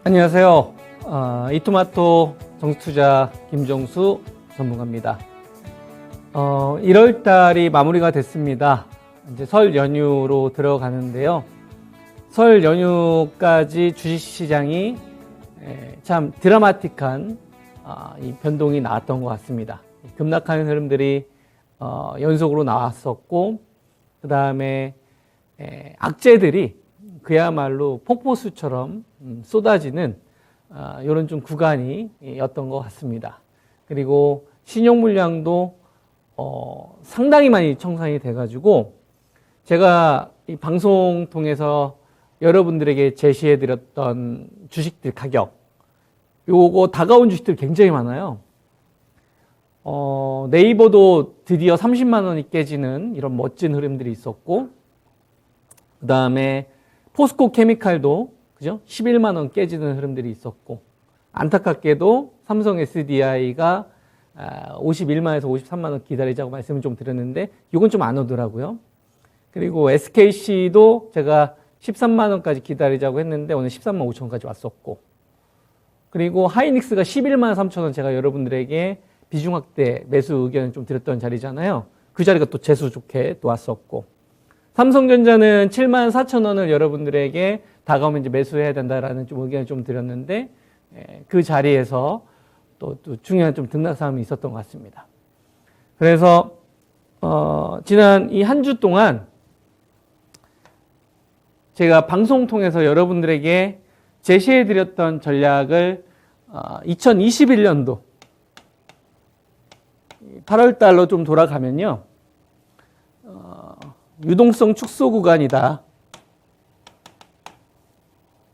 안녕하세요. 이토마토 정수투자 김종수 전문가입니다. 1월 달이 마무리가 됐습니다. 이제 설 연휴로 들어가는데요. 설 연휴까지 주식시장이 참 드라마틱한 이 변동이 나왔던 것 같습니다. 급락하는 흐름들이 연속으로 나왔었고, 그 다음에 악재들이 그야말로 폭포수처럼 쏟아지는 이런 좀 구간이었던 것 같습니다. 그리고 신용 물량도 상당히 많이 청산이 돼가지고 제가 이 방송 통해서 여러분들에게 제시해드렸던 주식들 가격, 요거 다가온 주식들 굉장히 많아요. 네이버도 드디어 30만 원이 깨지는 이런 멋진 흐름들이 있었고, 그 다음에 포스코 케미칼도 그죠? 11만 원 깨지는 흐름들이 있었고, 안타깝게도 삼성 SDI가 51만에서 53만 원 기다리자고 말씀을 좀 드렸는데 이건 좀 안 오더라고요. 그리고 SKC도 제가 13만 원까지 기다리자고 했는데 오늘 13만 5천 원까지 왔었고, 그리고 하이닉스가 11만 3천 원 제가 여러분들에게 비중 확대 매수 의견을 좀 드렸던 자리잖아요. 그 자리가 또 재수 좋게 또 왔었고, 삼성전자는 7만 4천 원을 여러분들에게 다가오면 이제 매수해야 된다라는 좀 의견을 좀 드렸는데 그 자리에서 또 중요한 좀 등락 상황이 있었던 것 같습니다. 그래서 지난 이 한 주 동안 제가 방송 통해서 여러분들에게 제시해 드렸던 전략을 2021년도 8월 달로 좀 돌아가면요. 유동성 축소 구간이다.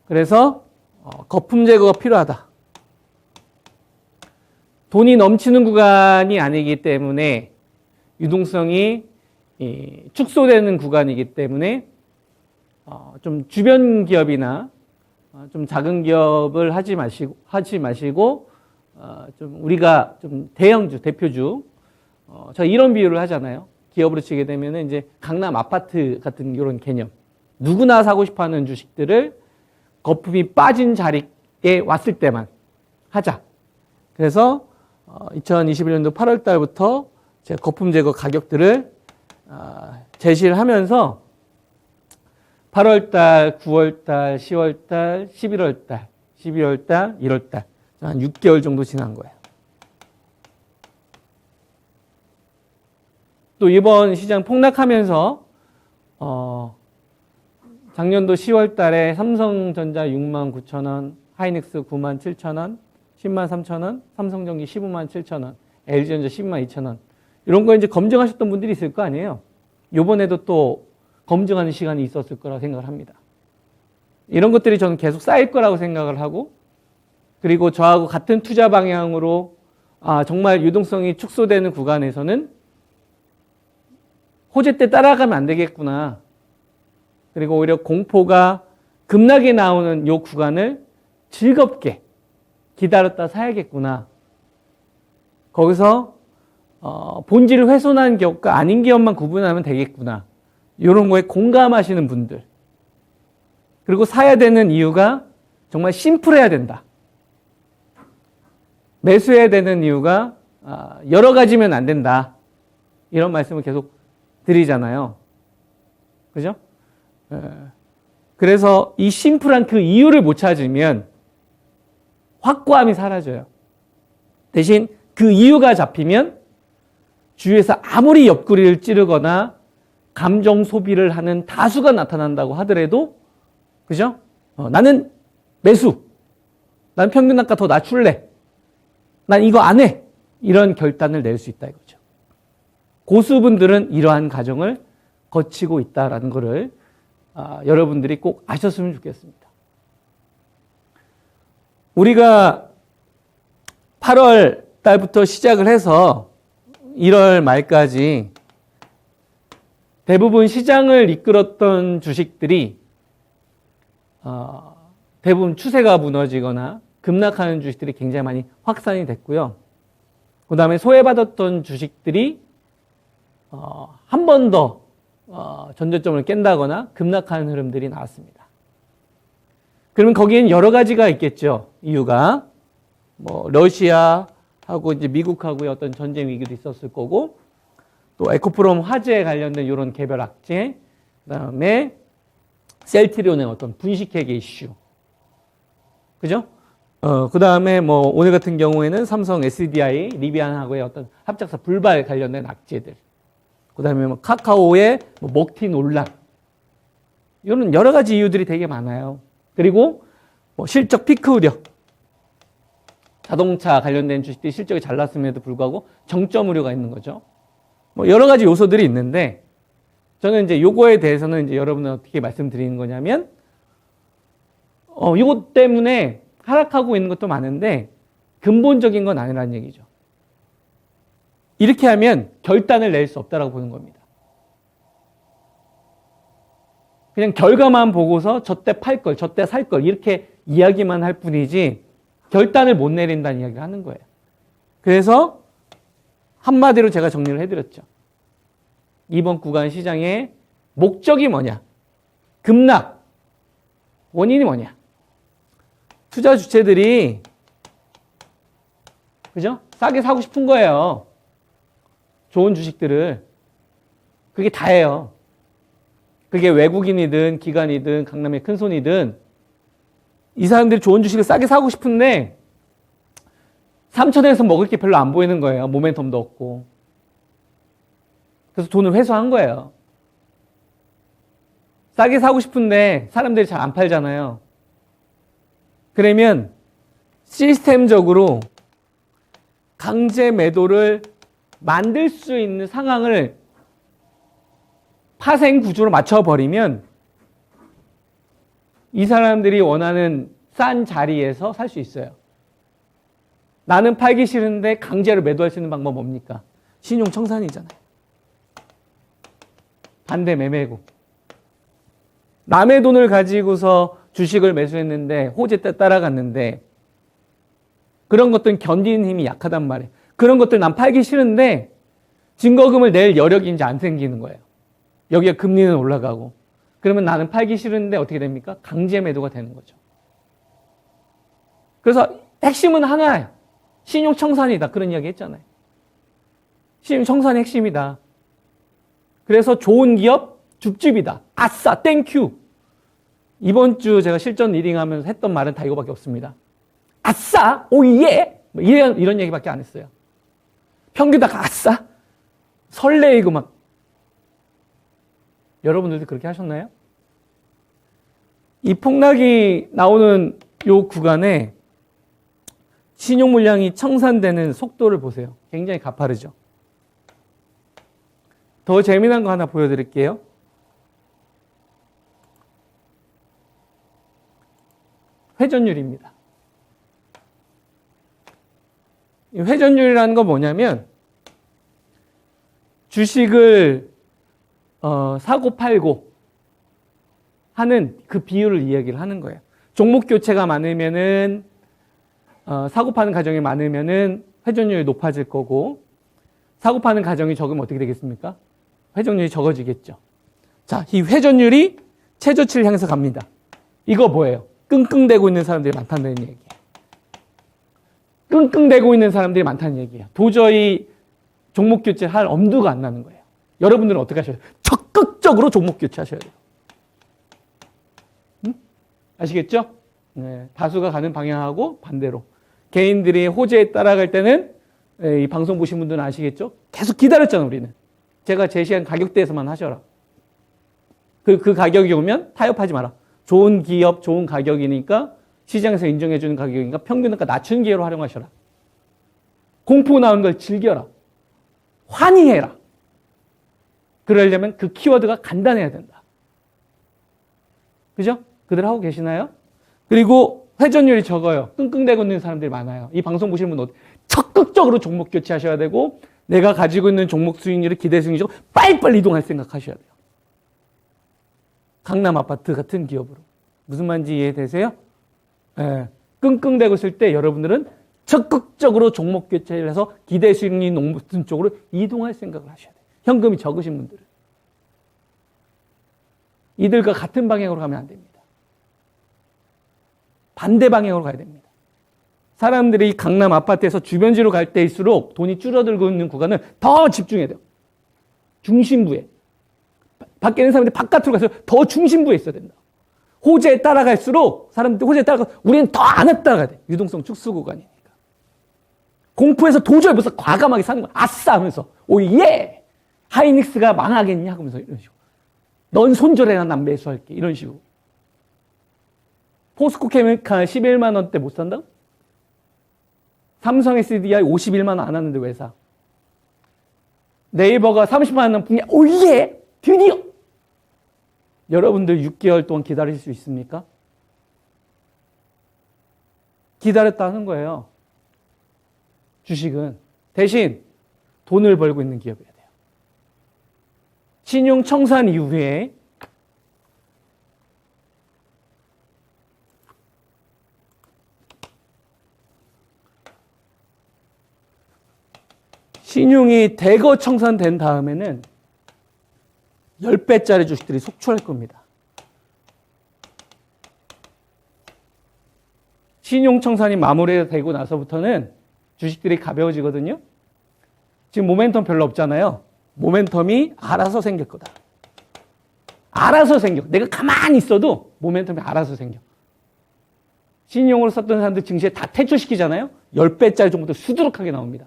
그래서 거품 제거가 필요하다. 돈이 넘치는 구간이 아니기 때문에 유동성이 축소되는 구간이기 때문에 좀 주변 기업이나 좀 작은 기업을 하지 마시고 좀 우리가 좀 대형주, 대표주, 저 이런 비유를 하잖아요. 기업으로 치게 되면 이제 강남 아파트 같은 이런 개념. 누구나 사고 싶어 하는 주식들을 거품이 빠진 자리에 왔을 때만 하자. 그래서 2021년도 8월 달부터 제가 거품 제거 가격들을 제시를 하면서 8월 달, 9월 달, 10월 달, 11월 달, 12월 달, 1월 달. 한 6개월 정도 지난 거예요. 또 이번 시장 폭락하면서 작년도 10월 달에 삼성전자 6만 9천 원, 하이닉스 9만 7천 원, 10만 3천 원, 삼성전기 15만 7천 원, LG전자 10만 2천 원. 이런 거 이제 검증하셨던 분들이 있을 거 아니에요. 이번에도 또 검증하는 시간이 있었을 거라고 생각을 합니다. 이런 것들이 저는 계속 쌓일 거라고 생각을 하고, 그리고 저하고 같은 투자 방향으로 정말 유동성이 축소되는 구간에서는 호재 때 따라가면 안 되겠구나. 그리고 오히려 공포가 급락이 나오는 이 구간을 즐겁게 기다렸다 사야겠구나. 거기서 본질을 훼손한 기업과 아닌 기업만 구분하면 되겠구나. 이런 거에 공감하시는 분들. 그리고 사야 되는 이유가 정말 심플해야 된다. 매수해야 되는 이유가 여러 가지면 안 된다. 이런 말씀을 계속 드리잖아요. 그죠? 그래서 이 심플한 그 이유를 못 찾으면 확고함이 사라져요. 대신 그 이유가 잡히면 주위에서 아무리 옆구리를 찌르거나 감정 소비를 하는 다수가 나타난다고 하더라도, 그죠? 나는 매수. 난 평균 단가 더 낮출래. 난 이거 안 해. 이런 결단을 낼 수 있다 이거죠. 고수분들은 이러한 과정을 거치고 있다라는 것을 여러분들이 꼭 아셨으면 좋겠습니다. 우리가 8월 달부터 시작을 해서 1월 말까지 대부분 시장을 이끌었던 주식들이 대부분 추세가 무너지거나 급락하는 주식들이 굉장히 많이 확산이 됐고요. 그 다음에 소외받았던 주식들이 한 번 더 전저점을 깬다거나 급락하는 흐름들이 나왔습니다. 그러면 거기엔 여러 가지가 있겠죠. 이유가 뭐 러시아하고 이제 미국하고의 어떤 전쟁 위기도 있었을 거고, 또 에코프롬 화재에 관련된 이런 개별 악재, 그다음에 셀트리온의 어떤 분식회계 이슈, 그죠? 그다음에 뭐 오늘 같은 경우에는 삼성 SDI 리비안하고의 어떤 합작사 불발 관련된 악재들, 그다음에 뭐 카카오의 뭐 먹튀 논란, 이런 여러 가지 이유들이 되게 많아요. 그리고 뭐 실적 피크 우려, 자동차 관련된 주식들이 실적이 잘 났음에도 불구하고 정점 우려가 있는 거죠. 뭐 여러 가지 요소들이 있는데, 저는 이제 요거에 대해서는 이제 여러분은 어떻게 말씀드리는 거냐면, 요거 때문에 하락하고 있는 것도 많은데 근본적인 건 아니라는 얘기죠. 이렇게 하면 결단을 낼 수 없다라고 보는 겁니다. 그냥 결과만 보고서 저때 팔 걸, 저때 살 걸 이렇게 이야기만 할 뿐이지 결단을 못 내린다는 이야기를 하는 거예요. 그래서 한마디로 제가 정리를 해드렸죠. 이번 구간 시장의 목적이 뭐냐? 급락. 원인이 뭐냐? 투자 주체들이, 그죠? 싸게 사고 싶은 거예요. 좋은 주식들을. 그게 다예요. 그게 외국인이든 기관이든 강남의 큰손이든 이 사람들이 좋은 주식을 싸게 사고 싶은데 3천원에서 먹을 게 별로 안 보이는 거예요. 모멘텀도 없고. 그래서 돈을 회수한 거예요. 싸게 사고 싶은데 사람들이 잘 안 팔잖아요. 그러면 시스템적으로 강제 매도를 만들 수 있는 상황을 파생 구조로 맞춰버리면 이 사람들이 원하는 싼 자리에서 살 수 있어요. 나는 팔기 싫은데 강제로 매도할 수 있는 방법 뭡니까? 신용 청산이잖아요. 반대 매매고. 남의 돈을 가지고서 주식을 매수했는데 호재 때 따라갔는데 그런 것들은 견디는 힘이 약하단 말이에요. 그런 것들 난 팔기 싫은데 증거금을 낼 여력이 이제 안 생기는 거예요. 여기에 금리는 올라가고. 그러면 나는 팔기 싫은데 어떻게 됩니까? 강제 매도가 되는 거죠. 그래서 핵심은 하나예요. 신용 청산이다. 그런 이야기 했잖아요. 신용 청산이 핵심이다. 그래서 좋은 기업 줍줍이다. 아싸 땡큐. 이번 주 제가 실전 리딩하면서 했던 말은 다 이거밖에 없습니다. 아싸 오예 이런 얘기밖에 안 했어요. 평균다가 아싸 설레이고 막. 여러분들도 그렇게 하셨나요? 이 폭락이 나오는 요 구간에 신용 물량이 청산되는 속도를 보세요. 굉장히 가파르죠. 더 재미난 거 하나 보여드릴게요. 회전율입니다. 이 회전율이라는 건 뭐냐면 주식을 사고 팔고 하는 그 비율을 이야기를 하는 거예요. 종목 교체가 많으면은 사고 파는 가정이 많으면은 회전율이 높아질 거고, 사고 파는 가정이 적으면 어떻게 되겠습니까? 회전율이 적어지겠죠. 자, 이 회전율이 최저치를 향해서 갑니다. 이거 뭐예요? 끙끙대고 있는 사람들이 많다는 얘기예요. 끙끙대고 있는 사람들이 많다는 얘기예요. 도저히 종목 교체할 엄두가 안 나는 거예요. 여러분들은 어떻게 하셔야 돼요? 적극적으로 종목 교체하셔야 돼요. 응? 아시겠죠? 네, 다수가 가는 방향하고 반대로. 개인들이 호재에 따라갈 때는 이 방송 보신 분들은 아시겠죠? 계속 기다렸잖아요, 우리는. 제가 제시한 가격대에서만 하셔라. 그 가격이 오면 타협하지 마라. 좋은 기업, 좋은 가격이니까 시장에서 인정해주는 가격이니까 평균단가 낮춘 기회로 활용하셔라. 공포 나온 걸 즐겨라. 환희해라. 그러려면 그 키워드가 간단해야 된다. 그죠? 그들 하고 계시나요? 그리고 회전율이 적어요. 끙끙대고 있는 사람들이 많아요. 이 방송 보시는 분은 적극적으로 종목 교체하셔야 되고, 내가 가지고 있는 종목 수익률을 기대 수익률로 빨리빨리 이동할 생각하셔야 돼요. 강남 아파트 같은 기업으로. 무슨 말인지 이해되세요? 예. 끙끙대고 있을 때 여러분들은 적극적으로 종목 교체를 해서 기대 수익률이 높은 쪽으로 이동할 생각을 하셔야 돼요. 현금이 적으신 분들은. 이들과 같은 방향으로 가면 안 됩니다. 반대 방향으로 가야 됩니다. 사람들이 강남 아파트에서 주변지로 갈 때일수록 돈이 줄어들고 있는 구간은 더 집중해야 돼요. 중심부에. 밖에 있는 사람들이 바깥으로 가서 더 중심부에 있어야 된다. 호재에 따라갈수록 사람들이 호재에 따라가 우리는 더 안에 따라가야 돼. 유동성 축소 구간이니까. 공포에서 도저히 무슨 과감하게 사는 거야. 아싸 하면서 오 예! 하이닉스가 망하겠냐 하면서 이런 식으로. 넌 손절해라 난 매수할게. 이런 식으로. 포스코 케미칼 11만 원대 못 산다고? 삼성 SDI 51만 원 안 하는데 왜 사? 네이버가 30만 원 분야 오 예! 드디어! 여러분들 6개월 동안 기다릴 수 있습니까? 기다렸다 하는 거예요. 주식은. 대신 돈을 벌고 있는 기업이어야 돼요. 신용 청산 이후에 신용이 대거 청산된 다음에는 10배짜리 주식들이 속출할 겁니다. 신용 청산이 마무리되고 나서부터는 주식들이 가벼워지거든요. 지금 모멘텀 별로 없잖아요. 모멘텀이 알아서 생길 거다. 알아서 생겨. 내가 가만히 있어도 모멘텀이 알아서 생겨. 신용으로 썼던 사람들 증시에 다 퇴출시키잖아요. 10배짜리 정도 수두룩하게 나옵니다.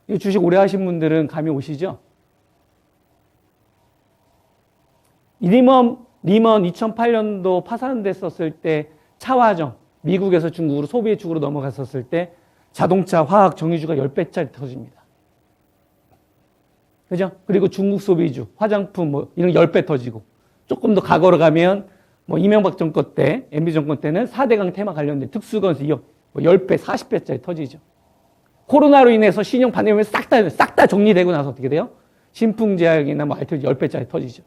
이 주식 오래 하신 분들은 감이 오시죠? 리먼 2008년도 파산됐었을 때 차화정, 미국에서 중국으로 소비에축으로 넘어갔었을 때 자동차, 화학, 정유주가 10배짜리 터집니다. 그죠? 그리고 중국 소비주, 화장품 뭐 이런 10배 터지고 조금 더 과거로 가면 뭐 이명박 정권 때, MB 정권 때는 4대강 테마 관련된 특수건설 뭐 10배, 40배짜리 터지죠. 코로나로 인해서 신용 반대면 싹 다 정리되고 나서 어떻게 돼요? 신풍제약이나 뭐 알트 10배짜리 터지죠.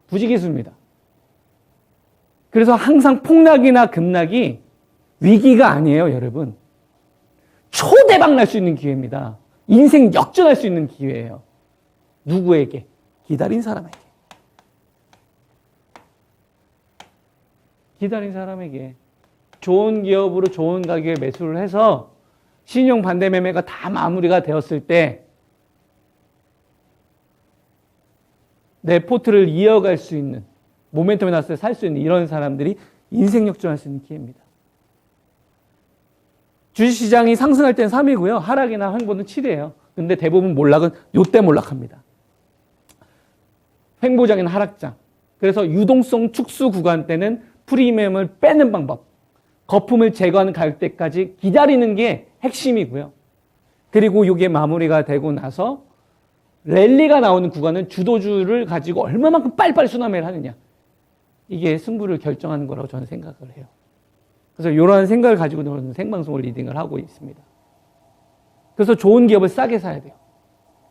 부지기수입니다. 그래서 항상 폭락이나 급락이 위기가 아니에요, 여러분. 초대박 날 수 있는 기회입니다. 인생 역전할 수 있는 기회예요. 누구에게? 기다린 사람에게. 기다린 사람에게. 좋은 기업으로 좋은 가격에 매수를 해서 신용 반대 매매가 다 마무리가 되었을 때 내 포트를 이어갈 수 있는, 모멘텀이 났을 때 살 수 있는 이런 사람들이 인생 역전할 수 있는 기회입니다. 주식시장이 상승할 때는 3이고요. 하락이나 횡보는 7이에요. 근데 대부분 몰락은 요때 몰락합니다. 횡보장이나 하락장. 그래서 유동성 축소 구간 때는 프리미엄을 빼는 방법, 거품을 제거하는 가격대까지 기다리는 게 핵심이고요. 그리고 이게 마무리가 되고 나서 랠리가 나오는 구간은 주도주를 가지고 얼마만큼 빨리빨리 순환매를 하느냐. 이게 승부를 결정하는 거라고 저는 생각을 해요. 그래서 이러한 생각을 가지고 저는 생방송을 리딩을 하고 있습니다. 그래서 좋은 기업을 싸게 사야 돼요.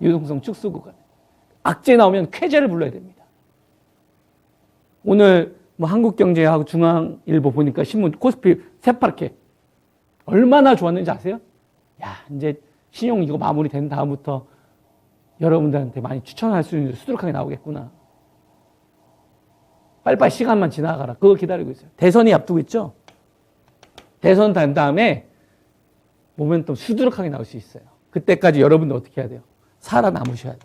유동성 축소 구간에. 악재 나오면 쾌재를 불러야 됩니다. 오늘 뭐 한국경제하고 중앙일보 보니까 신문 코스피 새파랗게 얼마나 좋았는지 아세요? 야, 이제 신용 이거 마무리된 다음부터 여러분들한테 많이 추천할 수 있는 수두룩하게 나오겠구나. 빨리빨리 시간만 지나가라. 그거 기다리고 있어요. 대선이 앞두고 있죠? 대선 단 다음에 모멘텀 수두룩하게 나올 수 있어요. 그때까지 여러분들 어떻게 해야 돼요? 살아남으셔야 돼.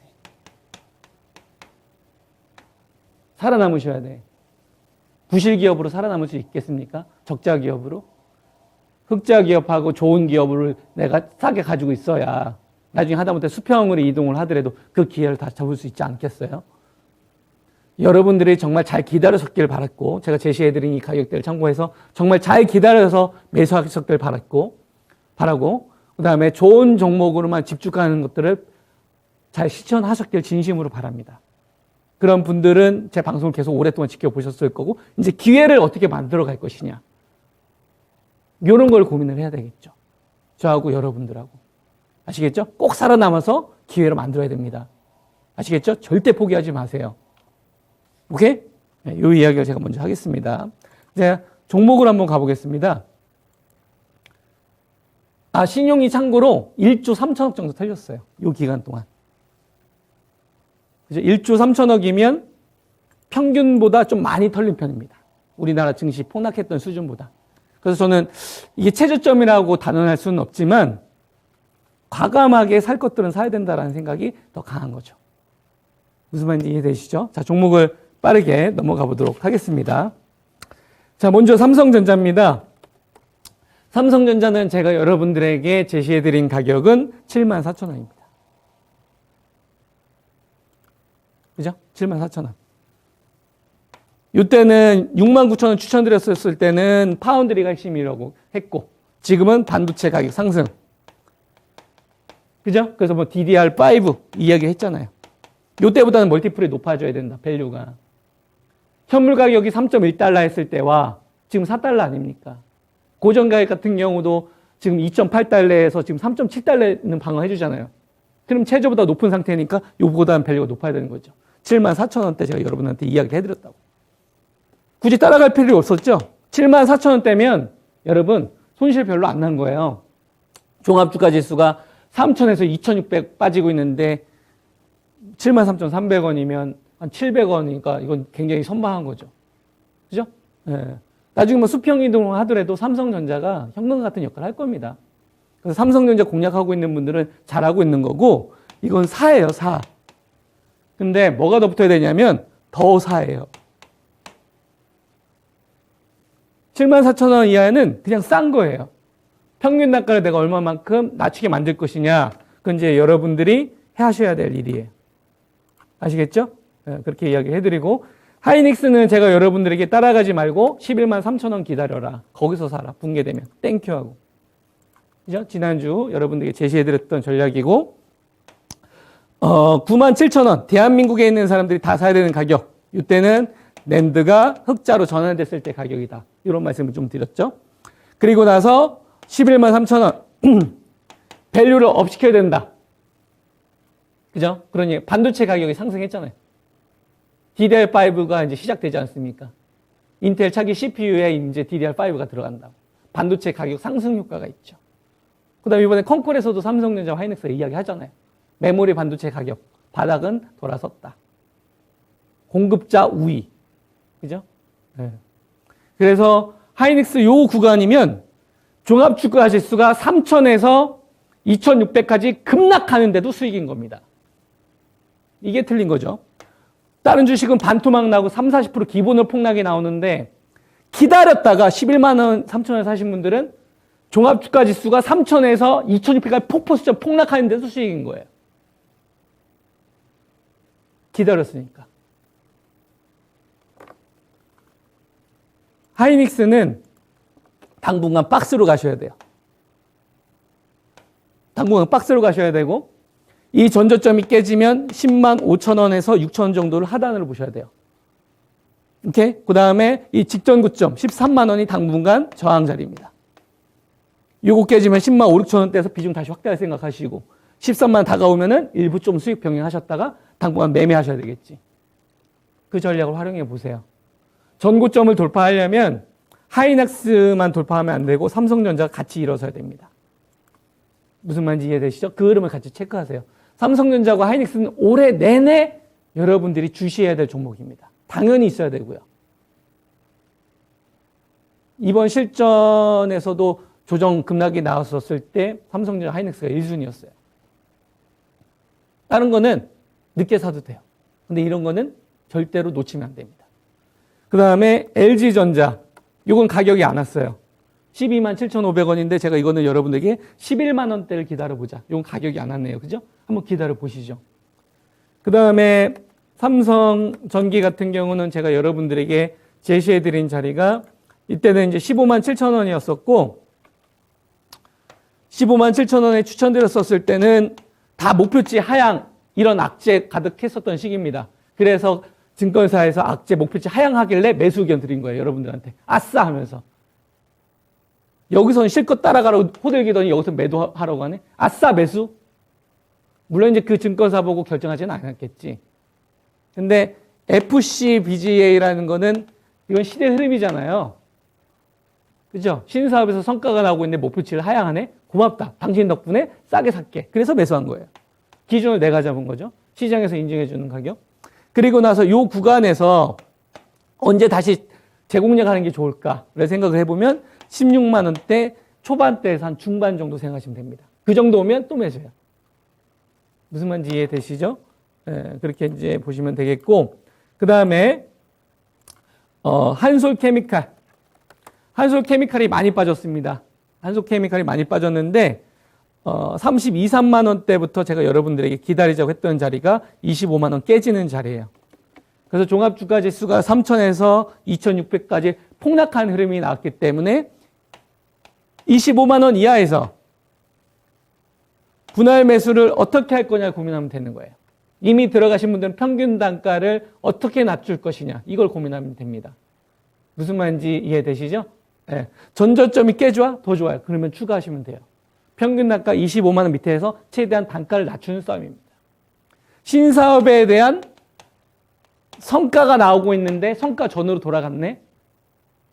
살아남으셔야 돼. 부실 기업으로 살아남을 수 있겠습니까? 적자 기업으로? 흑자 기업하고 좋은 기업을 내가 싸게 가지고 있어야 나중에 하다못해 수평으로 이동을 하더라도 그 기회를 다시 잡을 수 있지 않겠어요? 여러분들이 정말 잘 기다렸었길 바랐고, 제가 제시해드린 이 가격대를 참고해서 정말 잘 기다려서 매수하셨길 바라고, 그 다음에 좋은 종목으로만 집중하는 것들을 잘 실천하셨길 진심으로 바랍니다. 그런 분들은 제 방송을 계속 오랫동안 지켜보셨을 거고, 이제 기회를 어떻게 만들어 갈 것이냐. 이런 걸 고민을 해야 되겠죠. 저하고 여러분들하고. 아시겠죠? 꼭 살아남아서 기회를 만들어야 됩니다. 아시겠죠? 절대 포기하지 마세요. 오케이? 네, 이 이야기를 제가 먼저 하겠습니다. 이제 종목을 한번 가보겠습니다. 신용이 참고로 1조 3천억 정도 털렸어요. 이 기간 동안. 그죠? 1조 3천억이면 평균보다 좀 많이 털린 편입니다. 우리나라 증시 폭락했던 수준보다. 그래서 저는 이게 최저점이라고 단언할 수는 없지만 과감하게 살 것들은 사야 된다라는 생각이 더 강한 거죠. 무슨 말인지 이해되시죠? 자, 종목을 빠르게 넘어가 보도록 하겠습니다. 자, 먼저 삼성전자입니다. 삼성전자는 제가 여러분들에게 제시해드린 가격은 74,000원입니다. 그죠? 74,000원. 이때는 69,000원 추천드렸을 때는 파운드리가 핵심이라고 했고, 지금은 반도체 가격 상승. 그죠? 그래서 뭐 DDR5 이야기 했잖아요. 이때보다는 멀티플이 높아져야 된다, 밸류가. 현물 가격이 3.1달러 했을 때와 지금 4달러 아닙니까? 고정 가격 같은 경우도 지금 2.8달러에서 지금 3.7달러는 방어해 주잖아요. 그럼 최저보다 높은 상태니까 요거보다는 밸류가 높아야 되는 거죠. 74,000원대 제가 여러분한테 이야기를 해드렸다고. 굳이 따라갈 필요 없었죠? 74,000원대면 여러분 손실 별로 안 난 거예요. 종합주가 지수가 3,000에서 2,600 빠지고 있는데 73,300원이면 한 700원이니까 이건 굉장히 선방한 거죠. 그죠? 예. 나중에 뭐 수평이동을 하더라도 삼성전자가 현금 같은 역할을 할 겁니다. 그래서 삼성전자 공략하고 있는 분들은 잘하고 있는 거고, 이건 사예요, 사. 근데 뭐가 더 붙어야 되냐면 더 사예요. 74,000원 이하는 그냥 싼 거예요. 평균 단가를 내가 얼마만큼 낮추게 만들 것이냐, 그건 이제 여러분들이 하셔야 될 일이에요. 아시겠죠? 네, 그렇게 이야기해드리고, 하이닉스는 제가 여러분들에게 따라가지 말고 113,000원 기다려라. 거기서 사라. 붕괴되면. 땡큐하고. 그죠? 지난주 여러분들에게 제시해드렸던 전략이고, 97,000원. 대한민국에 있는 사람들이 다 사야 되는 가격. 이때는 낸드가 흑자로 전환됐을 때 가격이다. 이런 말씀을 좀 드렸죠. 그리고 나서 113,000원. 밸류를 업 시켜야 된다. 그죠? 그러니 반도체 가격이 상승했잖아요. DDR5가 이제 시작되지 않습니까? 인텔 차기 CPU에 이제 DDR5가 들어간다고. 반도체 가격 상승 효과가 있죠. 그 다음에 이번에 콩콜에서도 삼성전자, 하이닉스가 이야기 하잖아요. 메모리 반도체 가격, 바닥은 돌아섰다. 공급자 우위. 그죠? 네. 그래서 하이닉스 요 구간이면 종합주가 지수가 3,000에서 2,600까지 급락하는데도 수익인 겁니다. 이게 틀린 거죠. 다른 주식은 반토막 나고 30-40% 기본으로 폭락이 나오는데 기다렸다가 11만 원, 3,000원 사신 분들은 종합주가 지수가 3,000에서 2,600까지 폭포수적 폭락하는데도 수익인 거예요. 기다렸으니까. 하이닉스는 당분간 박스로 가셔야 돼요. 당분간 박스로 가셔야 되고, 이 전저점이 깨지면 10만 5천 원에서 6천 원 정도를 하단으로 보셔야 돼요. 오케이? 그 다음에 이 직전 고점 13만 원이 당분간 저항 자리입니다. 요거 깨지면 10만 5, 6천 원대에서 비중 다시 확대할 생각하시고, 13만 다가오면은 일부 좀 수익 병행하셨다가 당분간 매매하셔야 되겠지. 그 전략을 활용해 보세요. 전고점을 돌파하려면 하이닉스만 돌파하면 안 되고 삼성전자가 같이 일어서야 됩니다. 무슨 말인지 이해되시죠? 그 흐름을 같이 체크하세요. 삼성전자와 하이닉스는 올해 내내 여러분들이 주시해야 될 종목입니다. 당연히 있어야 되고요. 이번 실전에서도 조정 급락이 나왔었을 때 삼성전자, 하이닉스가 1순위였어요. 다른 거는 늦게 사도 돼요. 근데 이런 거는 절대로 놓치면 안 됩니다. 그 다음에 LG전자. 이건 가격이 안 왔어요. 127,500원인데 제가 이거는 여러분들에게 11만 원대를 기다려보자. 이건 가격이 안 왔네요. 그죠? 한번 기다려보시죠. 그 다음에 삼성전기 같은 경우는 제가 여러분들에게 제시해드린 자리가 이때는 이제 15만 7천 원이었었고 15만 7천 원에 추천드렸었을 때는 다 목표치 하향 이런 악재 가득했었던 시기입니다. 그래서 증권사에서 악재 목표치 하향하길래 매수 의견 드린 거예요. 여러분들한테. 아싸 하면서. 여기서는 실컷 따라가라고 호들기더니 여기서 매도하라고 하네. 아싸 매수. 물론 이제 그 증권사 보고 결정하지는 않았겠지. 근데 FCBGA라는 거는 이건 시대 흐름이잖아요. 그죠? 신사업에서 성과가 나오고 있는데 목표치를 하향하네? 고맙다. 당신 덕분에 싸게 살게. 그래서 매수한 거예요. 기준을 내가 잡은 거죠. 시장에서 인정해 주는 가격. 그리고 나서 요 구간에서 언제 다시 재공략하는 게 좋을까를 생각을 해보면 16만 원대 초반대에서 한 중반 정도 생각하시면 됩니다. 그 정도 오면 또 매수해요. 무슨 말인지 이해되시죠? 그렇게 이제 보시면 되겠고, 그 다음에 한솔케미칼. 한솔케미칼이 많이 빠졌습니다. 한솔케미칼이 많이 빠졌는데 32, 3만 원대부터 제가 여러분들에게 기다리자고 했던 자리가 25만 원 깨지는 자리예요. 그래서 종합주가지수가 3,000에서 2,600까지 폭락한 흐름이 나왔기 때문에 25만 원 이하에서 분할 매수를 어떻게 할 거냐 고민하면 되는 거예요. 이미 들어가신 분들은 평균 단가를 어떻게 낮출 것이냐 이걸 고민하면 됩니다. 무슨 말인지 이해되시죠? 네. 전저점이 꽤 좋아? 더 좋아요. 그러면 추가하시면 돼요. 평균 단가 25만 원 밑에서 최대한 단가를 낮추는 싸움입니다. 신사업에 대한 성과가 나오고 있는데 성과 전으로 돌아갔네?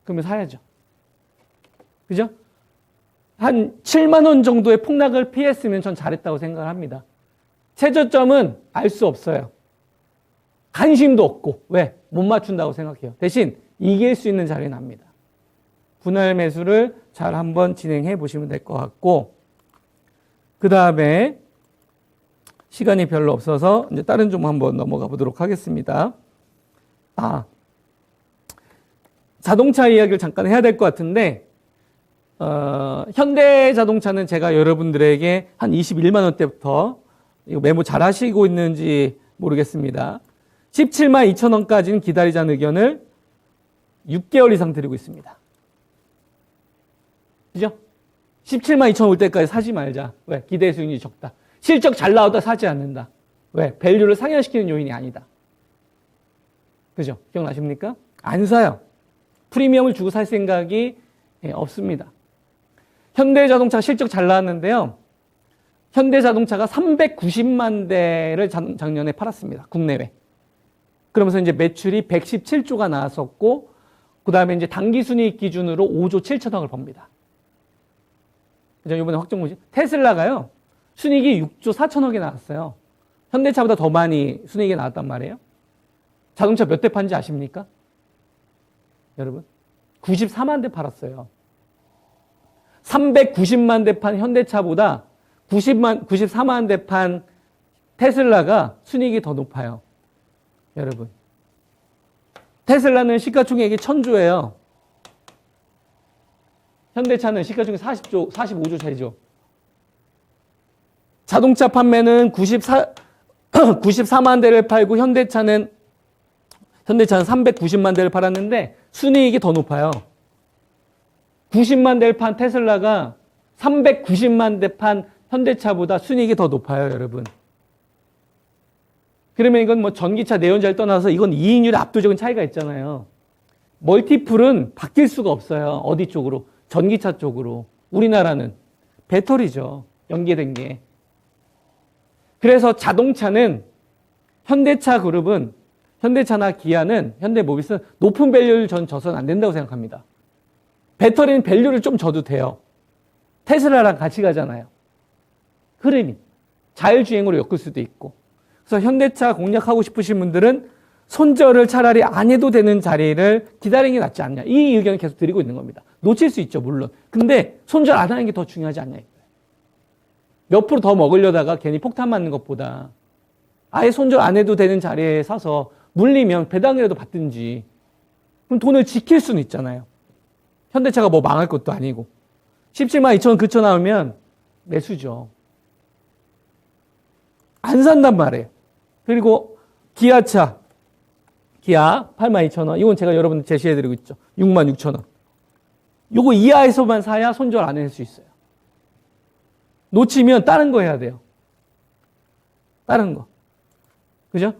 그러면 사야죠. 그죠? 한 7만 원 정도의 폭락을 피했으면 전 잘했다고 생각을 합니다. 최저점은 알 수 없어요. 관심도 없고. 왜? 못 맞춘다고 생각해요. 대신 이길 수 있는 자리는 납니다. 분할 매수를 잘 한번 진행해 보시면 될 것 같고, 그 다음에 시간이 별로 없어서 이제 다른 좀 한번 넘어가 보도록 하겠습니다. 자동차 이야기를 잠깐 해야 될 것 같은데, 현대자동차는 제가 여러분들에게 한 21만 원대부터 이거 메모 잘 하시고 있는지 모르겠습니다. 17만 2천 원까지는 기다리자는 의견을 6개월 이상 드리고 있습니다. 그죠? 17만 2천 원 올 때까지 사지 말자. 왜? 기대 수익률이 적다. 실적 잘 나오다 사지 않는다. 왜? 밸류를 상향시키는 요인이 아니다. 그죠? 기억나십니까? 안 사요. 프리미엄을 주고 살 생각이 없습니다. 현대자동차 실적 잘 나왔는데요. 현대자동차가 390만 대를 작년에 팔았습니다. 국내외. 그러면서 이제 매출이 117조가 나왔었고, 그 다음에 이제 당기순이익 기준으로 5조 7천억을 법니다. 그죠? 이번에 확정보시 테슬라가요, 순이익이 6조 4천억이 나왔어요. 현대차보다 더 많이 순이익이 나왔단 말이에요. 자동차 몇 대 판지 아십니까? 여러분? 94만 대 팔았어요. 390만 대 판 현대차보다 94만 대 판 테슬라가 순이익이 더 높아요. 여러분. 테슬라는 시가총액이 1000조예요. 현대차는 시가총액 45조 차이죠. 자동차 판매는 94만 대를 팔고 현대차는 390만 대를 팔았는데 순이익이 더 높아요. 90만 대를 판 테슬라가 390만 대 판 현대차보다 순이익이 더 높아요, 여러분. 그러면 이건 뭐 전기차, 내연자를 떠나서 이건 이익률의 압도적인 차이가 있잖아요. 멀티플은 바뀔 수가 없어요. 어디 쪽으로? 전기차 쪽으로. 우리나라는 배터리죠. 연계된 게. 그래서 자동차는 현대차 그룹은 현대차나 기아는 현대모비스는 높은 밸류를 전 줘서는 안 된다고 생각합니다. 배터리는 밸류를 좀 줘도 돼요. 테슬라랑 같이 가잖아요. 흐름이 자율주행으로 엮을 수도 있고. 그래서 현대차 공략하고 싶으신 분들은 손절을 차라리 안 해도 되는 자리를 기다리는 게 낫지 않냐. 이 의견을 계속 드리고 있는 겁니다. 놓칠 수 있죠, 물론. 근데 손절 안 하는 게 더 중요하지 않냐. 몇 프로 더 먹으려다가 괜히 폭탄 맞는 것보다 아예 손절 안 해도 되는 자리에 사서 물리면 배당이라도 받든지. 그럼 돈을 지킬 수는 있잖아요. 현대차가 뭐 망할 것도 아니고. 17만 2천 원 그쳐 나오면 매수죠. 안 산단 말이에요. 그리고 기아차. 기아 8만 2천 원. 이건 제가 여러분들 제시해드리고 있죠. 6만 6천 원. 요거 이하에서만 사야 손절 안 할 수 있어요. 놓치면 다른 거 해야 돼요. 다른 거. 그죠?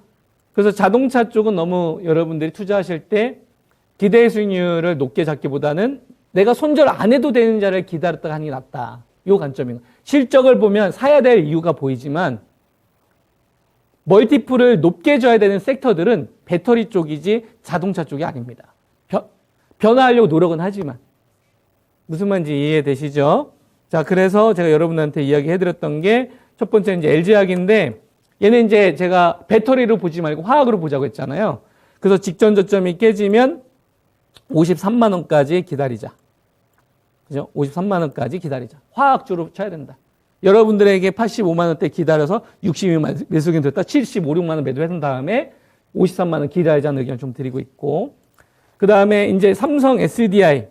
그래서 자동차 쪽은 너무 여러분들이 투자하실 때 기대 수익률을 높게 잡기보다는 내가 손절 안 해도 되는 자리를 기다렸다가 하는 게 낫다. 요 관점인 거예요. 실적을 보면 사야 될 이유가 보이지만 멀티플을 높게 줘야 되는 섹터들은 배터리 쪽이지 자동차 쪽이 아닙니다. 변화하려고 노력은 하지만. 무슨 말인지 이해되시죠? 자, 그래서 제가 여러분한테 이야기해드렸던 게 첫 번째 이제 LG화학인데 얘는 이제 제가 배터리로 보지 말고 화학으로 보자고 했잖아요. 그래서 직전 저점이 깨지면 53만 원까지 기다리자. 그죠? 53만 원까지 기다리자. 화학주로 쳐야 된다. 여러분들에게 85만 원대 기다려서 62만 매수금 됐다. 75, 6만 원 매도한 다음에 53만 원 기다리자는 의견을 좀 드리고 있고, 그 다음에 이제 삼성 SDI,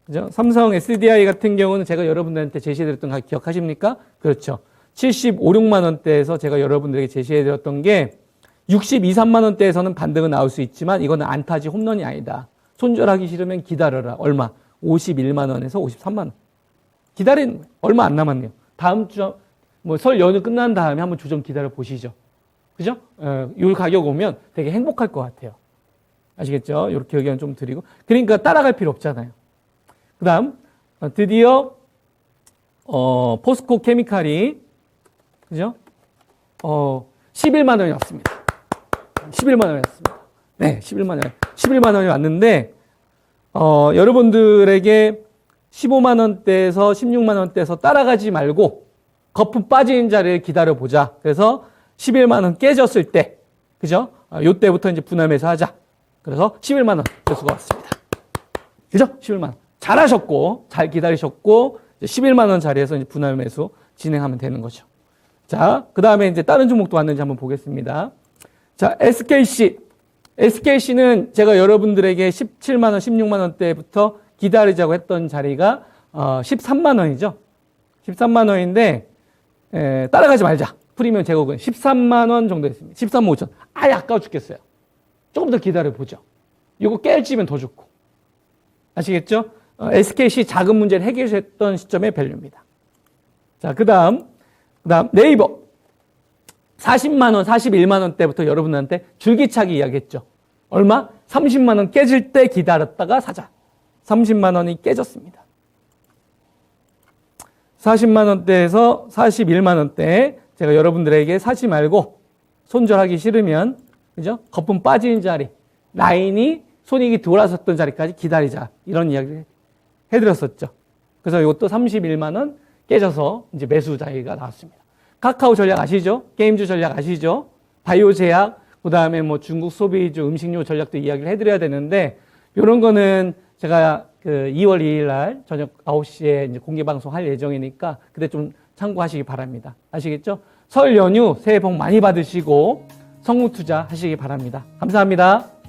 그죠? 삼성 SDI 같은 경우는 제가 여러분들한테 제시해드렸던 거 기억하십니까? 그렇죠. 75, 6만 원대에서 제가 여러분들에게 제시해드렸던 게 62, 3만 원대에서는 반등은 나올 수 있지만 이거는 안타지 홈런이 아니다. 손절하기 싫으면 기다려라. 얼마? 51만 원에서 53만 원. 기다린 얼마 안 남았네요. 다음 주 뭐 설 연휴 끝난 다음에 한번 조정 기다려 보시죠. 그죠? 이 가격 오면 되게 행복할 것 같아요. 아시겠죠? 이렇게 의견 좀 드리고. 그러니까 따라갈 필요 없잖아요. 그 다음, 드디어, 포스코 케미칼이, 그죠? 11만 원이 왔습니다. 11만 원이 왔습니다. 네, 11만 원이 왔는데, 여러분들에게 15만 원대에서 16만 원대에서 따라가지 말고, 거품 빠지는 자리를 기다려보자. 그래서 11만 원 깨졌을 때, 그죠? 요때부터 이제 분할 매수하자. 그래서 11만 원 매수가 왔습니다. 그죠? 11만 원. 잘하셨고, 잘 기다리셨고, 11만 원 자리에서 이제 분할 매수 진행하면 되는 거죠. 자, 그 다음에 이제 다른 종목도 왔는지 한번 보겠습니다. 자, SKC. SKC는 제가 여러분들에게 17만 원, 16만 원대부터 기다리자고 했던 자리가 13만 원이죠. 13만 원인데, 따라가지 말자. 프리미엄 제곱은 13만 원 정도 했습니다. 13만 5천. 아예 아까워 죽겠어요. 조금 더 기다려보죠. 이거 깨지면 더 좋고. 아시겠죠? SKC 자금 문제를 해결했던 시점의 밸류입니다. 자, 그 다음 네이버. 40만 원, 41만 원대부터 여러분한테 줄기차게 이야기했죠. 얼마? 30만 원 깨질 때 기다렸다가 사자. 30만 원이 깨졌습니다. 40만 원대에서 41만 원대 제가 여러분들에게 사지 말고 손절하기 싫으면 그죠? 거품 빠지는 자리, 라인이 손익이 돌아섰던 자리까지 기다리자. 이런 이야기를 해드렸었죠. 그래서 이것도 31만 원 깨져서 이제 매수 자리가 나왔습니다. 카카오 전략 아시죠? 게임주 전략 아시죠? 바이오 제약, 그 다음에 뭐 중국 소비주 음식료 전략도 이야기를 해드려야 되는데, 이런 거는 제가 그 2월 2일 날 저녁 9시에 이제 공개 방송할 예정이니까 그때 좀 참고하시기 바랍니다. 아시겠죠? 설 연휴 새해 복 많이 받으시고 성공 투자 하시기 바랍니다. 감사합니다.